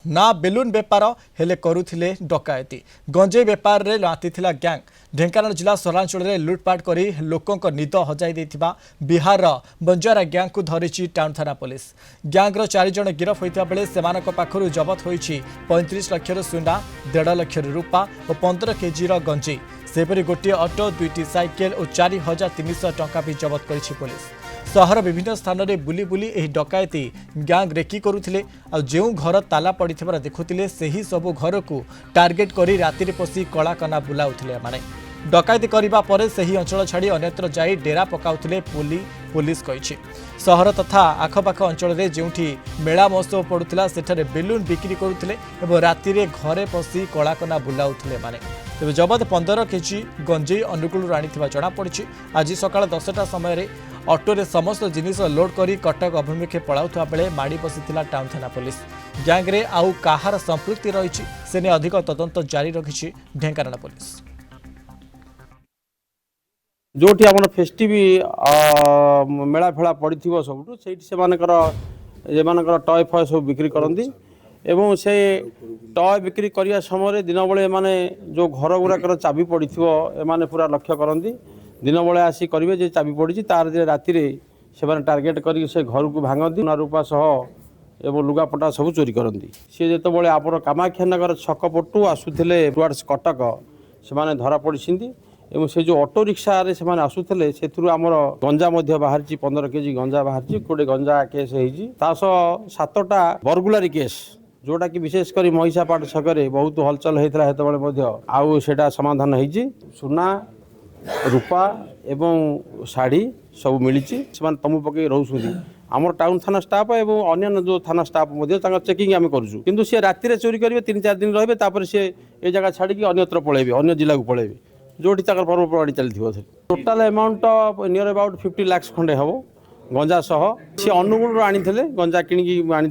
ना बेलून बेपार हेले करुथिले डकायती गंजेई बेपार रे लातिथिला गैंग ढेंकानाल जिला सहरांचल में लुटपाट करी लोकों निद हजाई देथिबा बिहार बंजारा गैंग को धरिची टाउन थाना पुलिस गैंग चार जण गिरफ होइता बेले सेमानक पाखरु जबत होइछि 35 लाख सुना 1.5 लाख रूपा और 15 केजी गंजेई सेपरी गोटे ऑटो 2टी साइकेल और 4300 टंका भी जबत करिछि पुलिस। सहर विभिन्न स्थान में बुली बुली एही डकायती गैंग रेकी करुथिले आ जेउ घर ताला पड़िथिबार देखुथिले सेही सबु घर को टार्गेट करी राति पशि कलाकना बुलाउथिले माने डकायती करिबा परे सेही अंचल छाड़ी अन्यत्र जाई डेरा पकाउथिले पुलिस कहिछि। सहर तथा आखपाख अंचल में जेउठी मेला महोत्सव पड़ुथिला सेठारे बेलून बिक्री करुथिले एवं राति रे घरे पशि कलाकना बुलाउथिले माने तेज जबत 15 केजी गंजेई अनुकूल आनिथिबा जणा पड़िछि। आज सकाळ 10टा समय ऑटोरे समस्त जिनिस लोड करी कटक अभिमुखे पलाउथवा बेले माड़ी बसिथिला टाउन थाना पुलिस गैंग रे आउ काहार संपृक्ति रहिछि सेने अधिक तदंत जारी रखिछि ढेंकानाल पुलिस। जोटी आम फेस्टिव मेला फेला पड़ी सब से टय फय सब बिक्री करती एवं से टय बिक्री करने समय दिन बेले माने जो घर गुड़ाकर चाबी पड़ी एमाने पूरा लक्ष्य करती दिन बेले आसी करेंगे जे चाबी पड़ी तार राति से टार्गेट कर घर को भांगती सोना रूपा सह एवं लुगापटा सब चोरी करती सी जो आप कामाक्षानगर छक पटू आसुले टुआर्ड्स कटक से धरा पड़ी एवं से जो ऑटो रिक्शा रे से आसुले से आमर गंजा बाहर 15 केजी गंजा बाहर गोटे गंजा केस हो 7टा बरगुलारी केस जोटा कि विशेषकर महिषापाट छकरे बहुत हलचल होता है आउ सेटा समाधान होती सुना रूपा एवं शाढ़ी सब मिली तमु पकई रोचे आमर टाउन थाना स्टाफ एवं अन्य जो थाना स्टाफ चेकिंग आम करूँ किंतु सी राति चोरी करेंगे 3-4 दिन रही सी ए जगह छाड़ी अन्यत्र पलैबे अन्य जिला को पलैबे जोटी पर्वपर्वाणी चलती total amount near about 50 lakh खंडे हम गंजा सह सी अनुगुण आनी गंजा किणी आनी